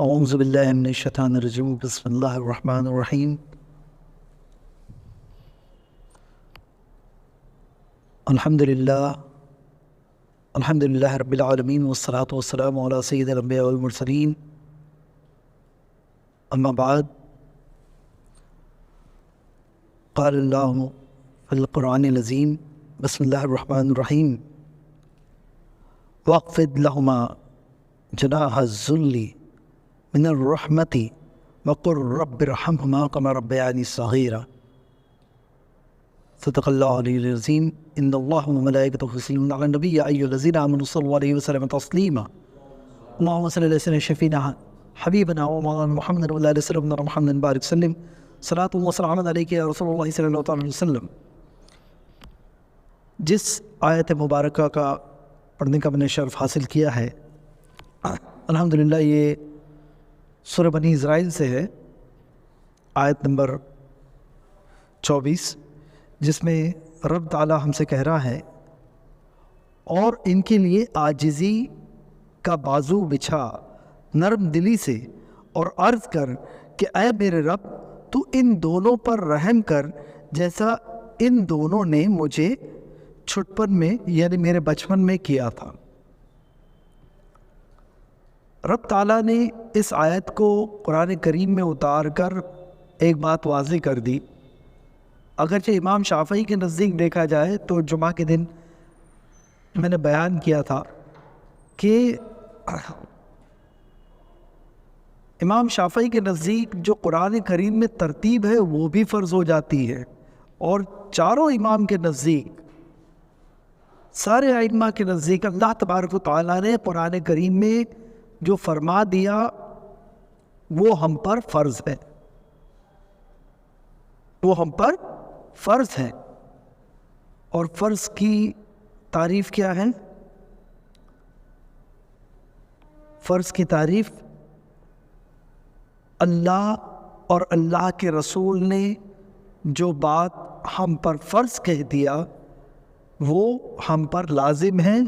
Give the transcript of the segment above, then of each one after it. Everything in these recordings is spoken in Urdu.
اعوذ باللہ من الشیطان الرجیم بسم اللہ الرحمن الرحیم الحمد للہ رب العالمین والصلاة والسلام علی سید الانبیاء والمرسلین اما بعد قال اللہ فی القرآن العظیم بسم اللہ الرحمن الرحیم واخفض لہما جناح الذل من الرحمت وقل رب ارحمہما کما ربیانی صغیرا صدق اللہ علیہ العظیم ان اللہ وملائکتہ یصلون علی النبی یا ایھا الذین آمنوا صلوا علیہ وسلم تسلیما اللہم صل علی سیدنا شفیعنا حبیبنا ومولانا محمد وعلی آلہ وصحبہ محمد بارک وسلم صلاۃ و سلام علیک یا رسول اللہ صلی اللہ علیہ وسلم۔ جس آیت مبارکہ کا پڑھنے کا میں نے شرف حاصل کیا ہے الحمدللہ یہ سورہ بنی اسرائیل سے ہے، آیت نمبر 24، جس میں رب تعالی ہم سے کہہ رہا ہے اور ان کے لیے عاجزی کا بازو بچھا نرم دلی سے اور عرض کر کہ اے میرے رب تو ان دونوں پر رحم کر جیسا ان دونوں نے مجھے چھٹپن میں یعنی میرے بچپن میں کیا تھا۔ رب تعالیٰ نے اس آیت کو قرآن کریم میں اتار کر ایک بات واضح کر دی۔ اگرچہ امام شافعی کے نزدیک دیکھا جائے تو جمعہ کے دن میں نے بیان کیا تھا کہ امام شافعی کے نزدیک جو قرآن کریم میں ترتیب ہے وہ بھی فرض ہو جاتی ہے، اور چاروں امام کے نزدیک، سارے ائمہ کے نزدیک اللہ تبارک و تعالیٰ نے قرآن کریم میں جو فرما دیا وہ ہم پر فرض ہے، وہ ہم پر فرض ہے۔ اور فرض کی تعریف کیا ہے؟ فرض کی تعریف اللہ اور اللہ کے رسول نے جو بات ہم پر فرض کہہ دیا وہ ہم پر لازم ہے۔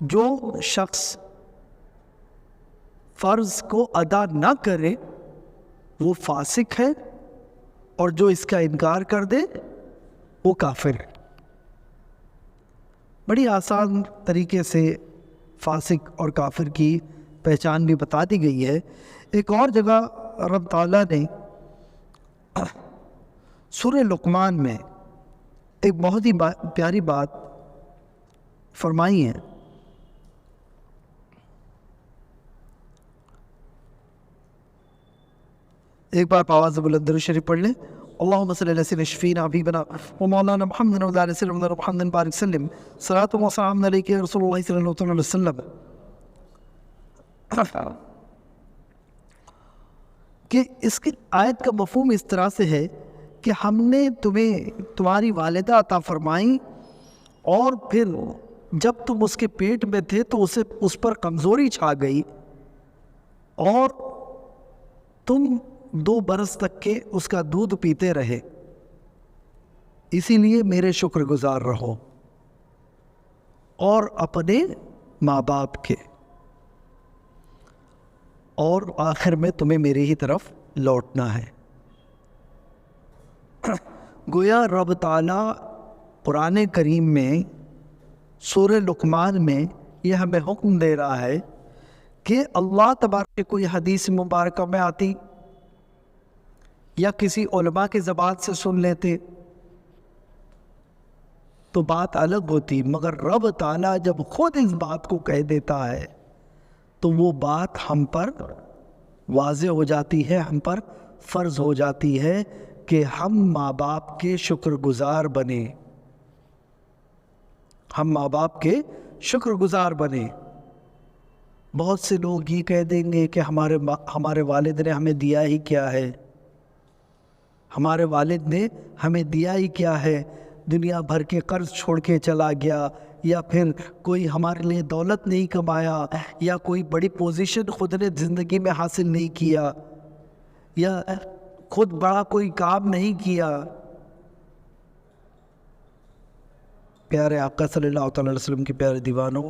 جو شخص فرض کو ادا نہ کرے وہ فاسق ہے، اور جو اس کا انکار کر دے وہ کافر ہے۔ بڑی آسان طریقے سے فاسق اور کافر کی پہچان بھی بتا دی گئی ہے۔ ایک اور جگہ رب تعالیٰ نے سورہ لقمان میں ایک بہت ہی پیاری بات فرمائی ہے۔ ایک بار آواز بلند درود شریف پڑھ لیں۔ اللہم صلی علی سیدنا شفیعنا حبیبنا ومولانا محمد وعلی آلہ وصحبہ محمد بارک وسلم صلاۃ و سلام علیک یا رسول اللہ صلی اللہ علیہ وسلم۔ کہ اس کی آیت کا مفہوم اس طرح سے ہے کہ ہم نے تمہیں تمہاری والدہ عطا فرمائی، اور پھر جب تم اس کے پیٹ میں تھے تو اس پر کمزوری چھا گئی، اور تم 2 برس تک کے اس کا دودھ پیتے رہے، اسی لیے میرے شکر گزار رہو اور اپنے ماں باپ کے، اور آخر میں تمہیں میری ہی طرف لوٹنا ہے۔ گویا رب تعالیٰ قرآن کریم میں سورہ لقمان میں یہ ہمیں حکم دے رہا ہے کہ اللہ تبارک کوئی حدیث مبارکہ میں آتی یا کسی علماء کی زبان سے سن لیتے تو بات الگ ہوتی، مگر رب تعالیٰ جب خود اس بات کو کہہ دیتا ہے تو وہ بات ہم پر واضح ہو جاتی ہے، ہم پر فرض ہو جاتی ہے کہ ہم ماں باپ کے شکر گزار بنیں، ہم ماں باپ کے شکر گزار بنیں۔ بہت سے لوگ یہ کہہ دیں گے کہ ہمارے والد نے ہمیں دیا ہی کیا ہے، ہمارے والد نے ہمیں دیا ہی کیا ہے، دنیا بھر کے قرض چھوڑ کے چلا گیا، یا پھر کوئی ہمارے لیے دولت نہیں کمایا، یا کوئی بڑی پوزیشن خود نے زندگی میں حاصل نہیں کیا، یا خود بڑا کوئی کام نہیں کیا۔ پیارے آقا صلی اللہ علیہ وسلم کے پیارے دیوانوں،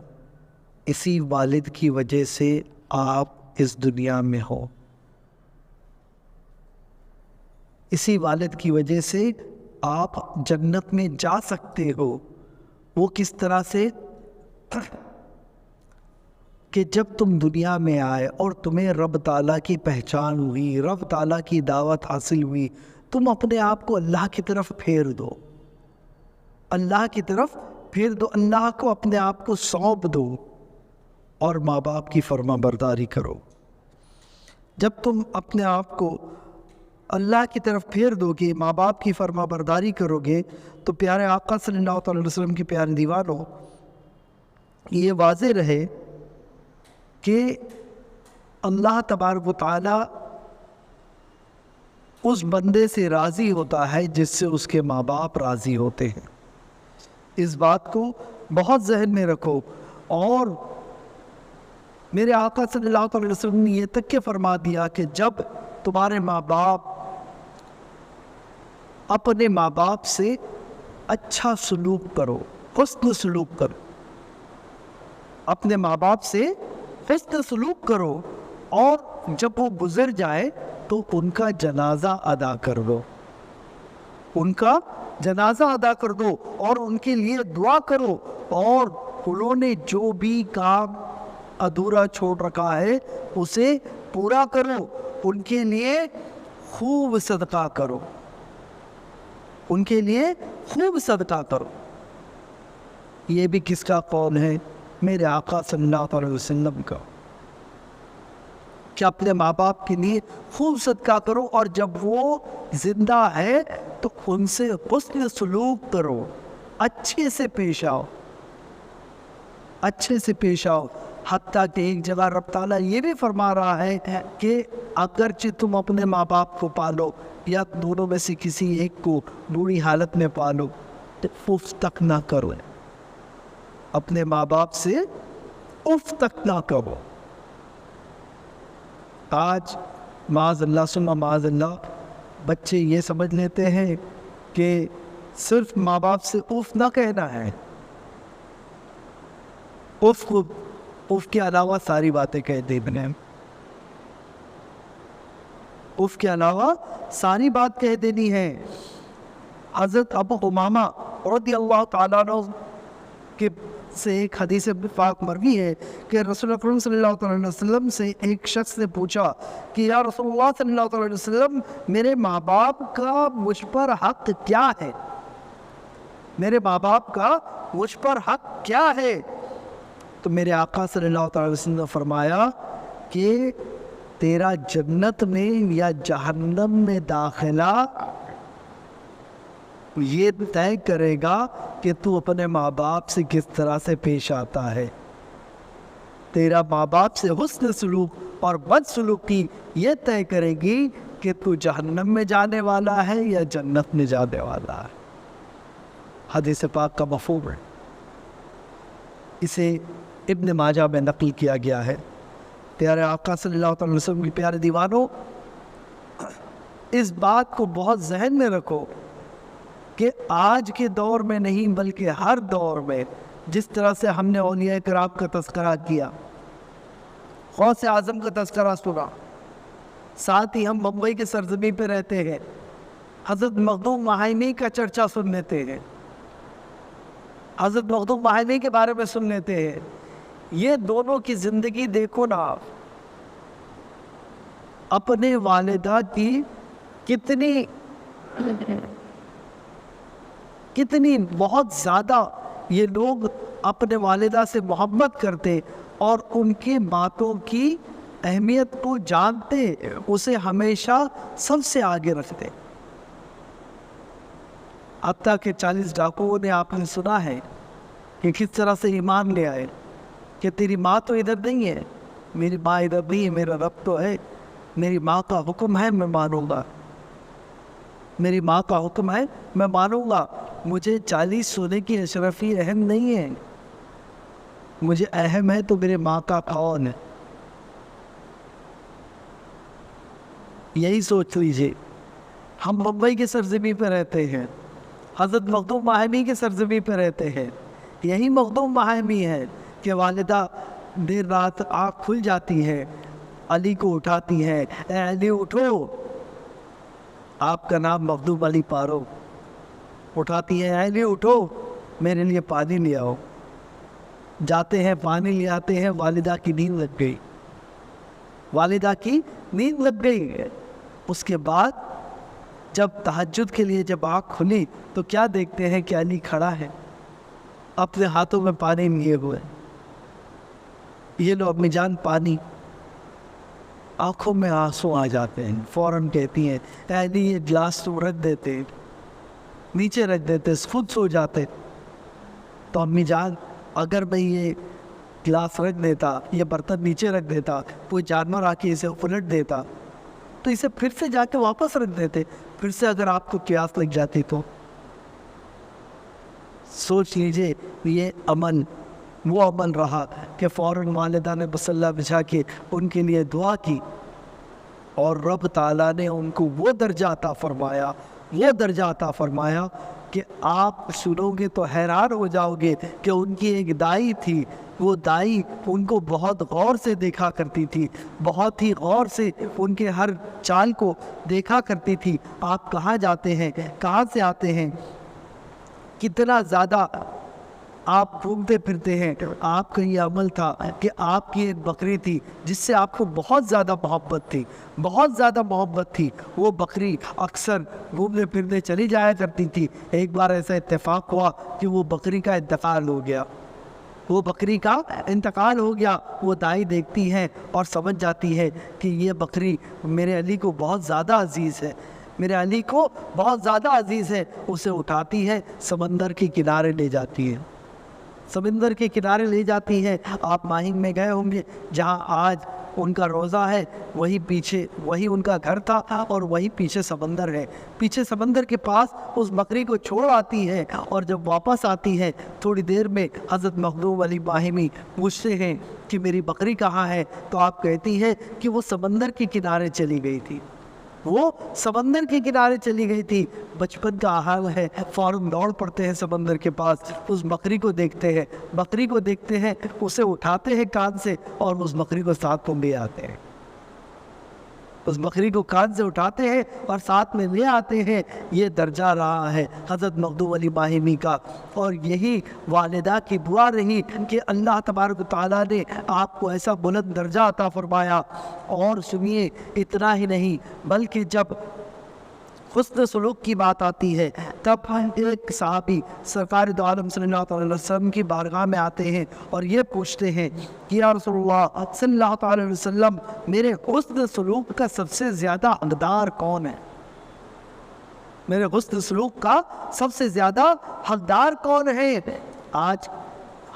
اسی والد کی وجہ سے آپ اس دنیا میں ہو. اسی والد کی وجہ سے آپ جنت میں جا سکتے ہو. وہ کس طرح سے کہ جب تم دنیا میں آئے اور تمہیں رب تعالیٰ کی پہچان ہوئی, رب تعالیٰ کی دعوت حاصل ہوئی, تم اپنے آپ کو اللہ کی طرف پھیر دو, اللہ کی طرف پھیر دو, اللہ کو اپنے آپ کو سونپ دو اور ماں باپ کی فرما برداری کرو. جب تم اپنے آپ کو اللہ کی طرف پھیر دو گے, ماں باپ کی فرما برداری کرو گے, تو پیارے آقا صلی اللہ علیہ وسلم کے پیارے دیوانوں, یہ واضح رہے کہ اللہ تبارک و تعالیٰ اس بندے سے راضی ہوتا ہے جس سے اس کے ماں باپ راضی ہوتے ہیں. اس بات کو بہت ذہن میں رکھو. اور میرے آقا صلی اللہ علیہ وسلم نے یہ تک کہ فرما دیا کہ جب تمہارے ماں باپ اپنے ماں باپ سے اچھا سلوک کرو, حسن سلوک کرو, اپنے ماں باپ سے حسن سلوک کرو, اور جب وہ گزر جائے تو ان کا جنازہ ادا کر دو, ان کا جنازہ ادا کر دو اور ان کے لیے دعا کرو, اور انہوں نے جو بھی کام ادھورا چھوڑ رکھا ہے اسے پورا کرو, ان کے لیے خوب صدقہ کرو, ان کے لیے خوب صدقہ کرو. یہ بھی کس کا قول ہے؟ میرے آقا صلی اللہ علیہ وسلم کا, کہ اپنے ماں باپ کے لیے خوب صدقہ کرو, اور جب وہ زندہ ہے تو ان سے حسن سلوک کرو, اچھے سے پیش آؤ, اچھے سے پیش آؤ. حتیٰ کہ ایک جگہ رب تعالیٰ یہ بھی فرما رہا ہے کہ اگرچہ تم اپنے ماں باپ کو پالو یا دونوں میں سے کسی ایک کو بری حالت میں پالو تو اف تک نہ کرو, اپنے ماں باپ سے اف تک نہ کرو. آج معاذ اللہ ثم معاذ اللہ بچے یہ سمجھ لیتے ہیں کہ صرف ماں باپ سے اف نہ کہنا ہے, اف کے علاوہ ساری باتیں کہہ دینا ہے, اف کے علاوہ ساری بات کہہ دینی ہے. حضرت ابو امامہ رضی اللہ تعالیٰ عنہ کے سے ایک حدیث پاک مروی ہے کہ رسول اکرم صلی اللہ علیہ وسلم سے ایک شخص نے پوچھا کہ یا رسول اللہ صلی اللہ علیہ وسلم, میرے ماں باپ کا مجھ پر حق کیا ہے, میرے ماں باپ کا مجھ پر حق کیا ہے؟ تو میرے آقا صلی اللہ علیہ وسلم نے فرمایا کہ تیرا جنت میں یا جہنم میں داخلہ یہ طے کرے گا کہ تو اپنے ماں باپ سے کس طرح سے پیش آتا ہے. تیرا ماں باپ سے حسن سلوک اور بد سلوکی یہ طے کرے گی کہ تو جہنم میں جانے والا ہے یا جنت میں جانے والا ہے. حدیث پاک کا مفہوم ہے, اسے ابن ماجہ میں نقل کیا گیا ہے. پیارے آقا صلی اللہ علیہ وسلم کے پیارے دیوانوں, اس بات کو بہت ذہن میں رکھو کہ آج کے دور میں نہیں بلکہ ہر دور میں جس طرح سے ہم نے اولیاء کرام کا تذکرہ کیا, غوث اعظم کا تذکرہ سنا, ساتھ ہی ہم ممبئی کے سرزمین پہ رہتے ہیں, حضرت مخدوم مہامی کا چرچا سن لیتے ہیں, حضرت مخدوم مہامی کے بارے میں سن لیتے ہیں. یہ دونوں کی زندگی دیکھو نا, اپنے والدہ کی کتنی بہت زیادہ یہ لوگ اپنے والدہ سے محبت کرتے اور ان کی باتوں کی اہمیت کو جانتے, اسے ہمیشہ سب سے آگے رکھتے. حتیٰ کہ 40 ڈاکوؤں نے آپ نے سنا ہے کہ کس طرح سے ایمان لے آئے کہ تیری ماں تو ادھر نہیں ہے, میری ماں ادھر نہیں ہے, میرا رب تو ہے, میری ماں کا حکم ہے میں مانوں گا, میری ماں کا حکم ہے میں مانوں گا. مجھے 40 سونے کی اشرفی اہم نہیں ہے, مجھے اہم ہے تو میرے ماں کا کون ہے. یہی سوچ لیجیے, ہم ممبئی کے سرزمین پہ رہتے ہیں, حضرت مخدوم مہامی کے سرزمین پہ رہتے ہیں. یہی مخدوم مہامی ہے کہ والدہ دیر رات آنکھ کھل جاتی ہے علی کو اٹھاتی ہیں، اے علی اٹھو، آپ کا نام مخدوم علی پارو، اٹھاتی ہیں، اے علی اٹھو میرے لیے پانی لے آؤ۔ جاتے ہیں، پانی لے آتے ہیں، والدہ کی نیند لگ گئی، والدہ کی نیند لگ گئی۔ اس کے بعد جب تہجد کے لیے جب آنکھ کھلی تو کیا دیکھتے ہیں کہ علی کھڑا ہے اپنے ہاتھوں میں پانی لیے ہوئے، یہ لو امی جان پانی۔ آنکھوں میں آنسو آ جاتے ہیں، فوراً کہتی ہیں اے علی یہ گلاس تم رکھ دیتے، نیچے رکھ دیتے، خود سو جاتے۔ تو امی جان اگر میں یہ گلاس رکھ دیتا، یہ برتن نیچے رکھ دیتا، کوئی جانور آ کے اسے الٹ دیتا تو اسے پھر سے جا کے واپس رکھ دیتے، پھر سے اگر آپ کو پیاس لگ جاتی تو۔ سوچ لیجئے یہ عمل وہ عمل رہا کہ فوراً والدہ نے مصلی بچھا کے ان کے لیے دعا کی، اور رب تعالیٰ نے ان کو وہ درجہ عطا فرمایا، وہ درجہ عطا فرمایا کہ آپ سنو گے تو حیران ہو جاؤ گے کہ ان کی ایک دائی تھی، وہ دائی ان کو بہت غور سے دیکھا کرتی تھی، بہت ہی غور سے ان کے ہر چال کو دیکھا کرتی تھی، آپ کہاں جاتے ہیں، کہاں سے آتے ہیں، کتنا زیادہ آپ گھومتے پھرتے ہیں۔ آپ کا یہ عمل تھا کہ آپ کی ایک بکری تھی جس سے آپ کو بہت زیادہ محبت تھی، بہت زیادہ محبت تھی، وہ بکری اکثر گھومنے پھرنے چلی جایا کرتی تھی۔ ایک بار ایسا اتفاق ہوا کہ وہ بکری کا انتقال ہو گیا، وہ بکری کا انتقال ہو گیا۔ وہ دائی دیکھتی ہے اور سمجھ جاتی ہے کہ یہ بکری میرے علی کو بہت زیادہ عزیز ہے، میرے علی کو بہت زیادہ عزیز ہے۔ اسے اٹھاتی ہے، سمندر کے کنارے لے جاتی ہے، سمندر کے کنارے لے جاتی ہے۔ آپ ماہنگ میں گئے ہوں گے، جہاں آج ان کا روزہ ہے، وہی پیچھے وہی ان کا گھر تھا، اور وہی پیچھے سمندر ہے۔ پیچھے سمندر کے پاس اس بکری کو چھوڑ آتی ہے، اور جب واپس آتی ہے تھوڑی دیر میں حضرت مخدوم علی باہمی پوچھتے ہیں کہ میری بکری کہاں ہے، تو آپ کہتی ہیں کہ وہ سمندر کے کنارے چلی گئی تھی، وہ سمندر کے کنارے چلی گئی تھی۔ بچپن کا حال ہے، فوراً دوڑ پڑتے ہیں سمندر کے پاس، اس بکری کو دیکھتے ہیں، بکری کو دیکھتے ہیں، اسے اٹھاتے ہیں کان سے اور اس بکری کو ساتھ میں لے آتے ہیں، اس بکری کو کان سے اٹھاتے ہیں اور ساتھ میں لے آتے ہیں۔ یہ درجہ رہا ہے حضرت مخدوم علی باہمی کا، اور یہی والدہ کی دعا رہی کہ اللہ تبارک و تعالیٰ نے آپ کو ایسا بلند درجہ عطا فرمایا۔ اور سنیے، اتنا ہی نہیں بلکہ جب حسن سلوک کی بات آتی ہے تب ایک صحابی سرکار دو عالم صلی اللہ علیہ وسلم کی بارگاہ میں آتے ہیں اور یہ پوچھتے ہیں کہ یا رسول اللہ صلی اللہ علیہ وسلم، میرے حسن سلوک کا سب سے زیادہ حقدار کون ہے؟ میرے حسن سلوک کا سب سے زیادہ حقدار کون ہے؟ آج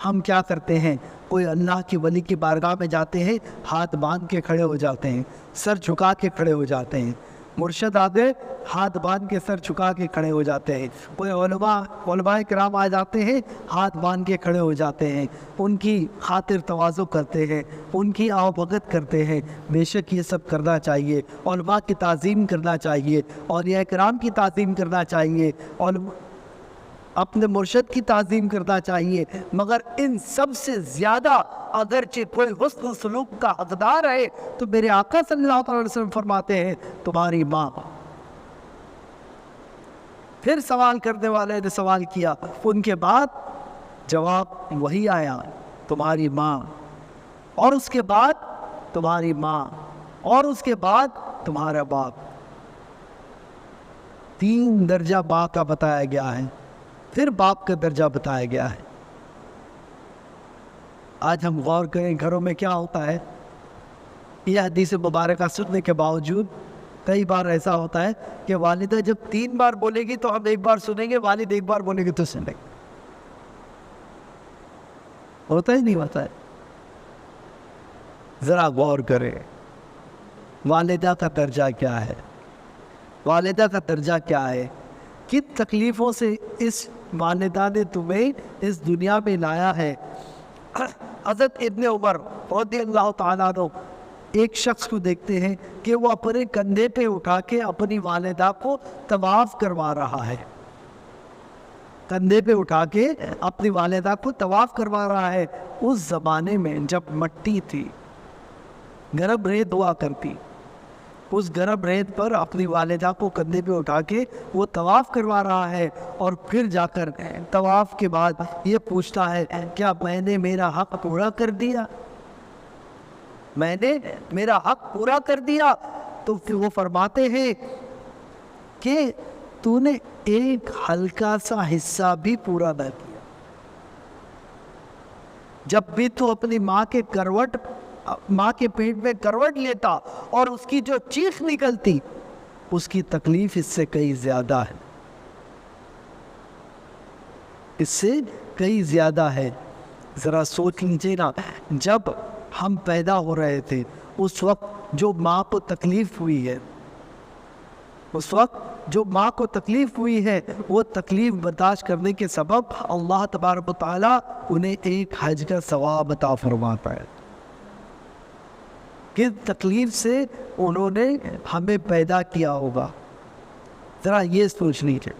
ہم کیا کرتے ہیں، کوئی اللہ کے ولی کی بارگاہ میں جاتے ہیں، ہاتھ باندھ کے کھڑے ہو جاتے ہیں، سر جھکا کے کھڑے ہو جاتے ہیں، مرشد آتے ہاتھ باندھ کے سر جھکا کے کھڑے ہو جاتے ہیں، کوئی علماء کرام آ جاتے ہیں، ہاتھ باندھ کے کھڑے ہو جاتے ہیں، ان کی خاطر تواضع کرتے ہیں، ان کی آؤ بھگت کرتے ہیں۔ بے شک یہ سب کرنا چاہیے، علماء کی تعظیم کرنا چاہیے، اولیاء کرام کی تعظیم کرنا چاہیے، اور اپنے مرشد کی تعظیم کرنا چاہیے، مگر ان سب سے زیادہ اگرچہ کوئی حسن سلوک کا حقدار ہے تو میرے آقا صلی اللہ علیہ وسلم فرماتے ہیں تمہاری ماں۔ پھر سوال کرنے والے نے سوال کیا، ان کے بعد جواب وہی آیا، تمہاری ماں، اور اس کے بعد تمہاری ماں، اور اس کے بعد تمہارا باپ۔ 3 درجہ ماں کا بتایا گیا ہے، پھر باپ کا درجہ بتایا گیا ہے۔ آج ہم غور کریں گھروں میں کیا ہوتا ہے، یہ حدیث مبارکہ سننے کے باوجود کئی بار ایسا ہوتا ہے کہ والدہ جب 3 بار بولے گی تو ہم 1 بار سنیں گے، والد 1 بار بولے گی تو سنیں گے، ہوتا ہی نہیں ہوتا ہے۔ ذرا غور کریں والدہ کا درجہ کیا ہے، والدہ کا درجہ کیا ہے، کن تکلیفوں سے اس والدہ نے تمہیں اس دنیا میں لایا ہے۔ حضرت ابن عمر رضی اللہ تعالیٰ عنہ ایک شخص کو دیکھتے ہیں کہ وہ اپنے کندھے پہ اٹھا کے اپنی والدہ کو طواف کروا رہا ہے، کندھے پہ اٹھا کے اپنی والدہ کو طواف کروا رہا ہے۔ اس زمانے میں جب مٹی تھی، گرم ریت ہوا کرتی، اس گرم ریت پر اپنی والدہ کو کندھے پہ اٹھا کے وہ طواف کروا رہا ہے، اور پھر جا کر طواف کے بعد یہ پوچھتا ہے کیا میں نے میرا حق پورا کر دیا؟ میں نے میرا حق پورا کر دیا؟ تو پھر وہ فرماتے ہیں کہ تو نے ایک ہلکا سا حصہ بھی پورا نہ کیا۔ جب بھی تو اپنی ماں کے پیٹ میں کروٹ لیتا اور اس کی جو چیخ نکلتی، اس کی تکلیف اس سے کئی زیادہ ہے، اس سے کئی زیادہ ہے۔ ذرا سوچ لیجیے نا، جب ہم پیدا ہو رہے تھے اس وقت جو ماں کو تکلیف ہوئی ہے، وہ تکلیف برداشت کرنے کے سبب اللہ تبارک و تعالیٰ انہیں ایک حج کا ثواب عطا فرماتا ہے۔ کس تکلیف سے انہوں نے ہمیں پیدا کیا ہوگا، ذرا یہ سوچ لیجیے۔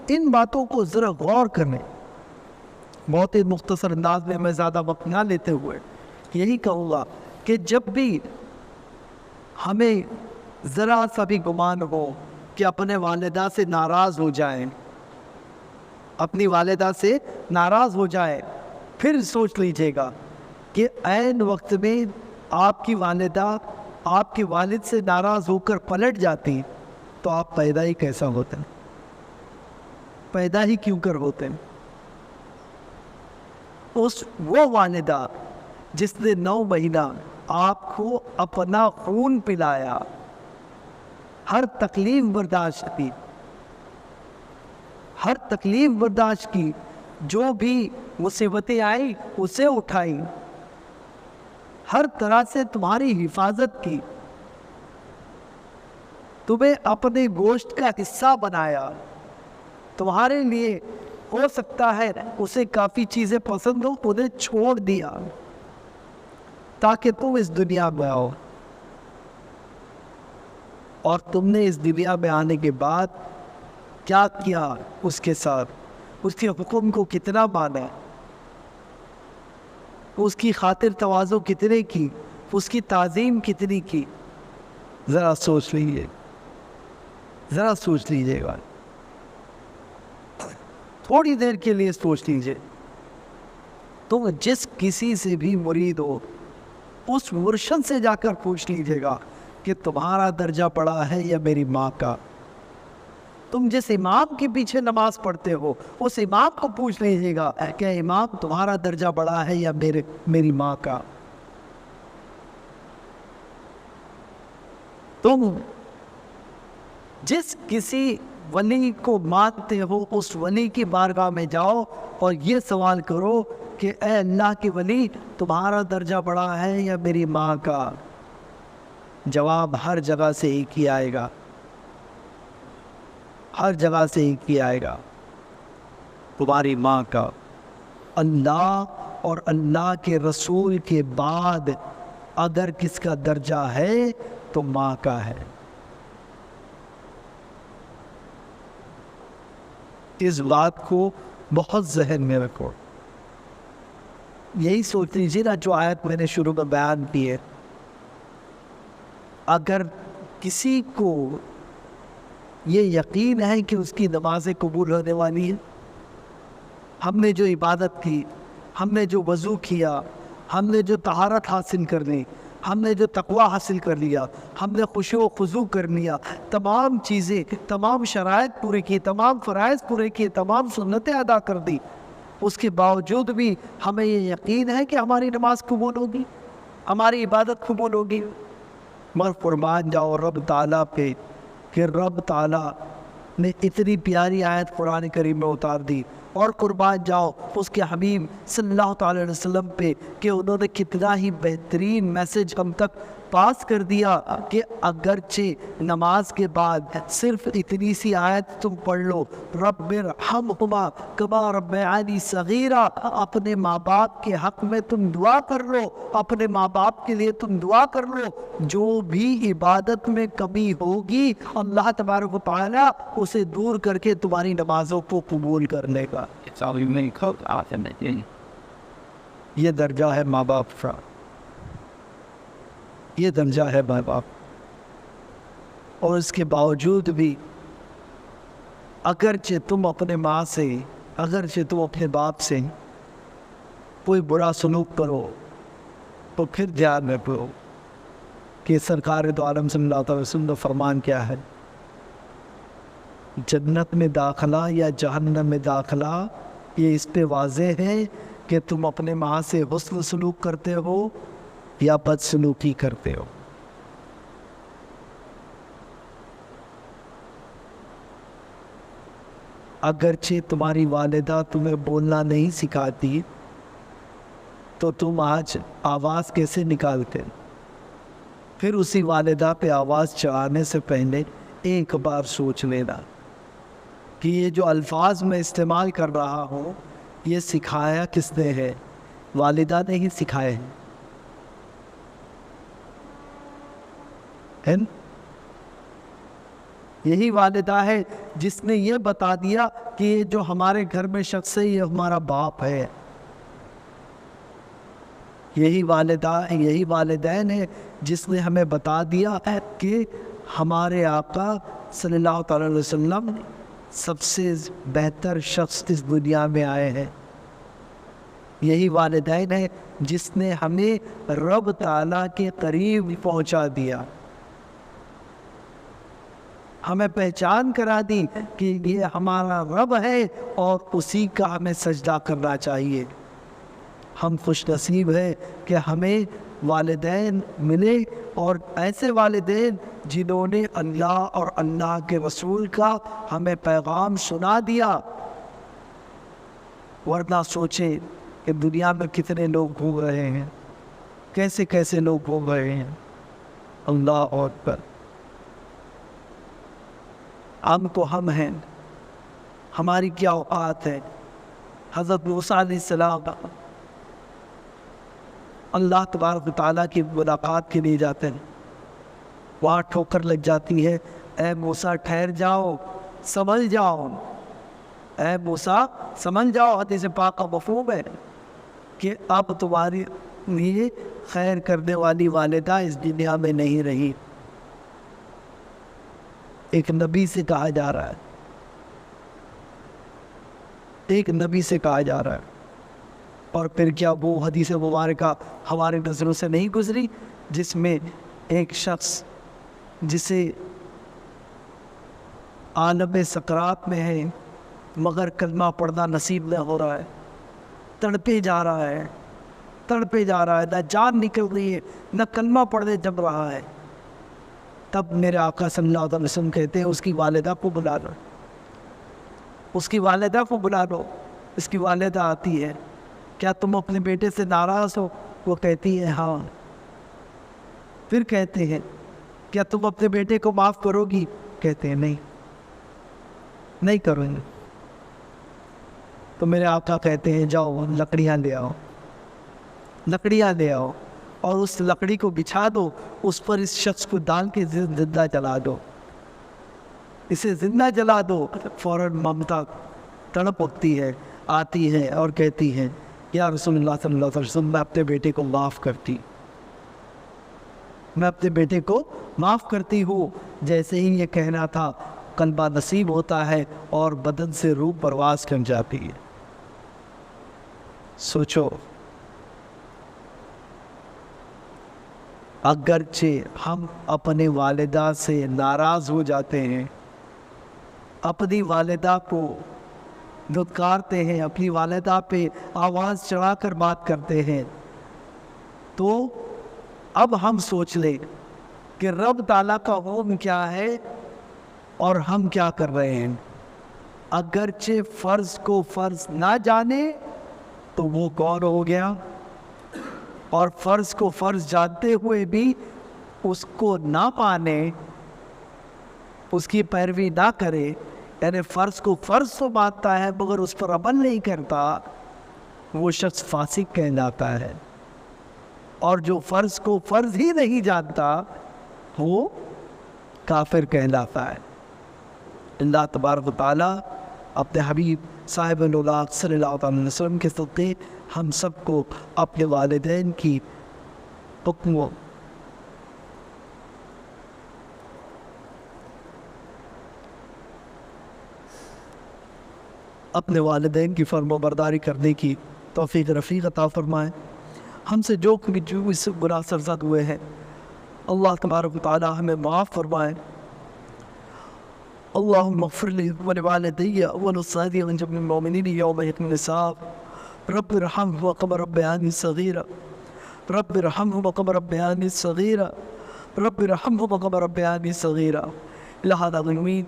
ان باتوں کو ذرا غور کریں۔ بہت ہی مختصر انداز میں زیادہ وقت نہ لیتے ہوئے یہی کہوں گا کہ جب بھی ہمیں ذرا سا بھی گمان ہو کہ اپنے والدہ سے ناراض ہو جائیں، پھر سوچ لیجئے گا کہ عین وقت میں آپ کی والدہ آپ کے والد سے ناراض ہو کر پلٹ جاتی تو آپ پیدا ہی کیسا ہوتے ہیں؟ پیدا ہی کیوں کر ہوتے ہیں؟ وہ والدہ جس نے 9 مہینہ آپ کو اپنا خون پلایا، ہر تکلیف برداشت کی، جو بھی مصیبتیں آئی اسے اٹھائی، ہر طرح سے تمہاری حفاظت کی، تمہیں اپنے گوشت کا حصہ بنایا، تمہارے لیے ہو سکتا ہے اسے کافی چیزیں پسند ہو، انہیں چھوڑ دیا تاکہ تم اس دنیا میں آؤ، اور تم نے اس دنیا میں آنے کے بعد کیا کیا اس کے ساتھ؟ اس کے حکم کو کتنا مانا، اس کی خاطر تواضع کتنے کی، اس کی تعظیم کتنی کی؟ ذرا سوچ لیجیے گا، تھوڑی دیر کے لیے سوچ لیجیے۔ تم جس کسی سے بھی مرید ہو، اس مرشد سے جا کر پوچھ لیجیے گا کہ تمہارا درجہ بڑا ہے یا میری ماں کا؟ تم جس امام کے پیچھے نماز پڑھتے ہو، اس امام کو پوچھ لیجیے گا کہ امام تمہارا درجہ بڑا ہے یا میری ماں کا؟ تم جس کسی ولی کو مانتے ہو، اس ولی کی بارگاہ میں جاؤ اور یہ سوال کرو کہ اے اللہ کے ولی، تمہارا درجہ بڑا ہے یا میری ماں کا؟ جواب ہر جگہ سے ایک ہی آئے گا، تمہاری ماں کا۔ اللہ اور اللہ کے رسول کے بعد اگر کس کا درجہ ہے تو ماں کا ہے۔ اس بات کو بہت ذہن میں رکھو۔ یہی سوچ لیجیے نا جو آیت میں نے شروع میں بیان کی ہے، اگر کسی کو یہ یقین ہے کہ اس کی نمازیں قبول ہونے والی ہیں، ہم نے جو عبادت کی، ہم نے جو وضو کیا، ہم نے جو طہارت حاصل کر لی، ہم نے جو تقوی حاصل کر لیا، ہم نے خشوع و خضوع کر لیا، تمام چیزیں، تمام شرائط پورے کی، تمام فرائض پورے کیے، تمام سنتیں ادا کر دی، اس کے باوجود بھی ہمیں یہ یقین ہے کہ ہماری نماز قبول ہوگی، ہماری عبادت قبول ہوگی، مگر قربان جاؤ رب تعالیٰ پہ کہ رب تعالیٰ نے اتنی پیاری آیت قرآن کریم میں اتار دی، اور قربان جاؤ اس کے حبیب صلی اللہ تعالی علیہ وسلم پہ کہ انہوں نے کتنا ہی بہترین میسج ہم تک پاس کر دیا کہ اگرچہ نماز کے بعد صرف اتنی سی آیت تم پڑھ لو، رب ارحمہما کما ربیانی صغیرا، اپنے ماں باپ کے حق میں تم دعا کر لو، اپنے ماں باپ کے لیے تم دعا کر لو، جو بھی عبادت میں کمی ہوگی اللہ تبارک و تعالیٰ اسے دور کر کے تمہاری نمازوں کو قبول کر لے گا۔ یہ درجہ ہے ماں باپ کا۔ یہ درجہ ہے ماں باپ. اور اس کے باوجود بھی اگرچہ تم اپنے ماں سے، اگرچہ تم اپنے باپ سے کوئی برا سلوک کرو، تو پھر دھیان رکھو کہ سرکار دو عالم صلی اللہ علیہ وسلم کا فرمان کیا ہے، جنت میں داخلہ یا جہنم میں داخلہ یہ اس پہ واضح ہے کہ تم اپنے ماں سے حسن سلوک کرتے ہو یا بد سلوکی کرتے ہو. اگرچہ تمہاری والدہ تمہیں بولنا نہیں سکھاتی تو تم آج آواز کیسے نکالتے؟ پھر اسی والدہ پہ آواز چڑھانے سے پہلے ایک بار سوچ لینا کہ یہ جو الفاظ میں استعمال کر رہا ہوں یہ سکھایا کس نے ہے؟ والدہ نے ہی سکھائے ہیں. یہی والدہ ہے جس نے یہ بتا دیا کہ یہ جو ہمارے گھر میں شخص ہے یہ ہمارا باپ ہے. یہی والدہ یہی والدین ہے جس نے ہمیں بتا دیا کہ ہمارے آقا صلی اللہ تعالی علیہ وسلم سب سے بہتر شخص اس دنیا میں آئے ہیں. یہی والدین ہے جس نے ہمیں رب تعالیٰ کے قریب پہنچا دیا، ہمیں پہچان کرا دی کہ یہ ہمارا رب ہے اور اسی کا ہمیں سجدہ کرنا چاہیے. ہم خوش نصیب ہیں کہ ہمیں والدین ملے، اور ایسے والدین جنہوں نے اللہ اور اللہ کے رسول کا ہمیں پیغام سنا دیا. ورنہ سوچیں کہ دنیا میں کتنے لوگ گھوم رہے ہیں، کیسے کیسے لوگ گھوم رہے ہیں. اللہ اکبر. ہم تو ہم ہیں، ہماری کیا اوقات ہے. حضرت موسیٰ علیہ السلام اللہ تبارک و تعالیٰ کی ملاقات کے لیے جاتے ہیں، وہاں ٹھوکر لگ جاتی ہے. اے موسیٰ ٹھہر جاؤ، سمجھ جاؤ. اے موسیٰ سمجھ جاؤ. حدیث پاک کا مفہوم ہے کہ اب تمہاری لیے خیر کرنے والی والدہ اس دنیا میں نہیں رہی. ایک نبی سے کہا جا رہا ہے، ایک نبی سے کہا جا رہا ہے. اور پھر کیا وہ حدیث مبارکہ ہمارے نظروں سے نہیں گزری جس میں ایک شخص جسے عالم سکرات میں ہے مگر کلمہ پڑھنا نصیب نہ ہو رہا ہے، تڑپے جا رہا ہے، تڑپے جا رہا ہے، نہ جان نکل رہی ہے، نہ کلمہ پڑھنے جم رہا ہے. تب میرے آقا صلی اللہ علیہ وسلم کہتے ہیں اس کی والدہ کو بلا لو، اس کی والدہ کو بلا لو. اس کی والدہ آتی ہے. کیا تم اپنے بیٹے سے ناراض ہو؟ وہ کہتی ہے ہاں. پھر کہتے ہیں کیا تم اپنے بیٹے کو معاف کرو گی؟ کہتے ہیں نہیں، نہیں کرو گے. تو میرے آقا کہتے ہیں جاؤ لکڑیاں لے آؤ، لکڑیاں لے آؤ اور اس لکڑی کو بچھا دو، اس پر اس شخص کو ڈال کے زندہ جلا دو، اسے زندہ جلا دو. فوراً ممتا تڑپ اٹھتی ہے، آتی ہے اور کہتی ہے یا رسول اللہ صلی اللہ علیہ وسلم میں اپنے بیٹے کو معاف کرتی، میں اپنے بیٹے کو معاف کرتی ہوں. جیسے ہی یہ کہنا تھا قلبہ نصیب ہوتا ہے اور بدن سے روح پرواز کر جاتی ہے. سوچو، اگرچہ ہم اپنے والدہ سے ناراض ہو جاتے ہیں، اپنی والدہ کو دھتکارتے ہیں، اپنی والدہ پہ آواز چڑھا کر بات کرتے ہیں، تو اب ہم سوچ لیں کہ رب تعالیٰ کا حکم کیا ہے اور ہم کیا کر رہے ہیں. اگرچہ فرض کو فرض نہ جانے تو وہ کون ہو گیا، اور فرض کو فرض جانتے ہوئے بھی اس کو نہ مانے، اس کی پیروی نہ کرے، یعنی فرض کو فرض تو مانتا ہے مگر اس پر عمل نہیں کرتا، وہ شخص فاسق کہلاتا ہے. اور جو فرض کو فرض ہی نہیں جانتا وہ کافر کہلاتا ہے. اللہ تبارک و تعالیٰ اپنے حبیب صاحب الولاق صلی اللہ علیہ وسلم کے صدقے ہم سب کو اپنے والدین کی حکموں اپنے والدین کی فرمانبرداری کرنے کی توفیق رفیق عطا فرمائے. ہم سے جو بھی اس گناہ سرزد ہوئے ہیں اللہ تبارک و تعالی ہمیں معاف فرمائے. اللہم اغفر لی ولوالدی وللصائمین جميع المؤمنین یوم یقوم الحساب. رب ارحمہما کما ربیانی صغیرا رب ارحمہما کما ربیانی صغیرا رب ارحمہما کما ربیانی صغیرا. الہ العالمین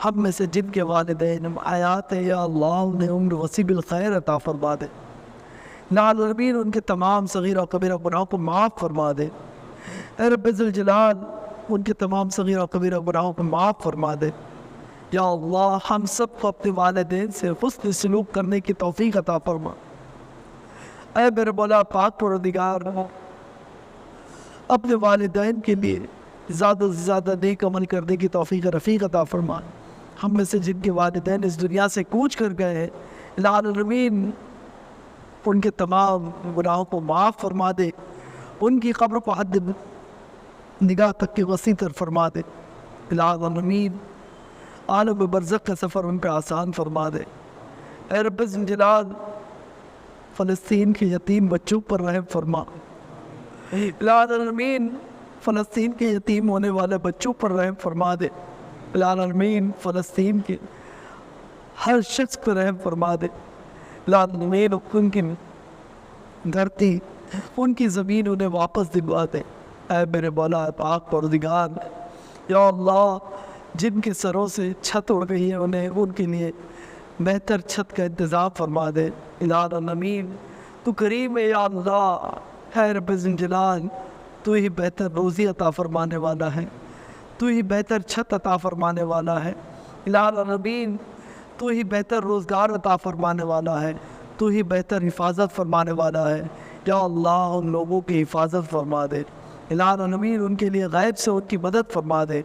ہم میں سے جن کے والدین حیات ہیں یا اللہ انہیں عمر وسیع بالخیر عطا فرما دے. العالمین ان کے تمام صغیرہ و کبیرہ گناہوں کو معاف فرما دے. اے رب ذوالجلال ان کے تمام صغیرہ و کبیرہ گناہوں کو معاف فرما دے. یا اللہ ہم سب کو اپنے والدین سے حسن سلوک کرنے کی توفیق عطا فرما. اے میرے مولا پاک پروردگار اپنے والدین کے لیے زیادہ سے زیادہ نیک عمل کرنے کی توفیق رفیق عطا فرما. ہم میں سے جن کے والدین اس دنیا سے کوچ کر گئے ہیں العالمین ان کے تمام گناہوں کو معاف فرما دے. ان کی قبر کو حد نگاہ تک کے وسیع تر فرما دے. العالمین عالم برزخ کا سفر ان پہ آسان فرما دے. اے رب ذوالجلال فلسطین کے یتیم بچوں پر رحم فرما. العالمین فلسطین کے یتیم ہونے والے بچوں پر رحم فرما دے. العالمین فلسطین کے ہر شخص پر رحم فرما دے. العالمین ان کی دھرتی ان کی زمین انہیں واپس دلوا دے. اے میرے مولا پاک پروردگار یا اللہ جن کے سروں سے چھت اڑ گئی ہے انہیں ان کے لیے بہتر چھت کا انتظام فرما دے. العالمین تو کریم ہے یا اللہ. اے رب ذوالجلال تو ہی بہتر روزی عطا فرمانے والا ہے. تو ہی بہتر چھت عطا فرمانے والا ہے. العالمین تو ہی بہتر روزگار عطا فرمانے والا ہے. تو ہی بہتر حفاظت فرمانے والا ہے. یا اللہ ان لوگوں کی حفاظت فرما دے. العالمین ان کے لیے غیب سے ان کی مدد فرما دے.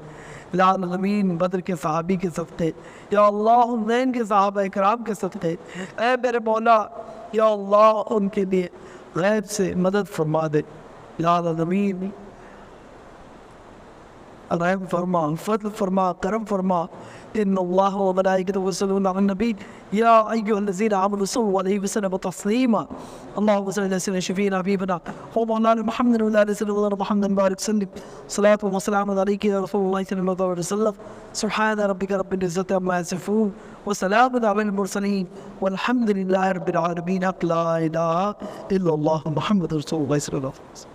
العالمین بدر کے صحابی کے صدقے یا اللہ حنین کے صحابہ اکرام کے صدقے اے میرے مولا یا اللہ ان کے لیے غیب سے مدد فرما دے. العالمین رحم فرما فضل فرما کرم فرما. ان اللہ و ملائکتہ یصلون علی النبی یا ایھا الذین آمنوا صلوا علیہ وسلم تسلیما. اللهم صل على سيدنا شفيعنا حبيبنا ومولانا محمد وعلى آل سيدنا محمد بارك وسلم صلاة وسلام عليك يا رسول الله صلى الله عليه وسلم. سبحان ربك رب العزة عما يصفون وسلام على المرسلين والحمد لله رب العالمين. لا إله إلا الله محمد رسول الله صلى الله عليه وسلم.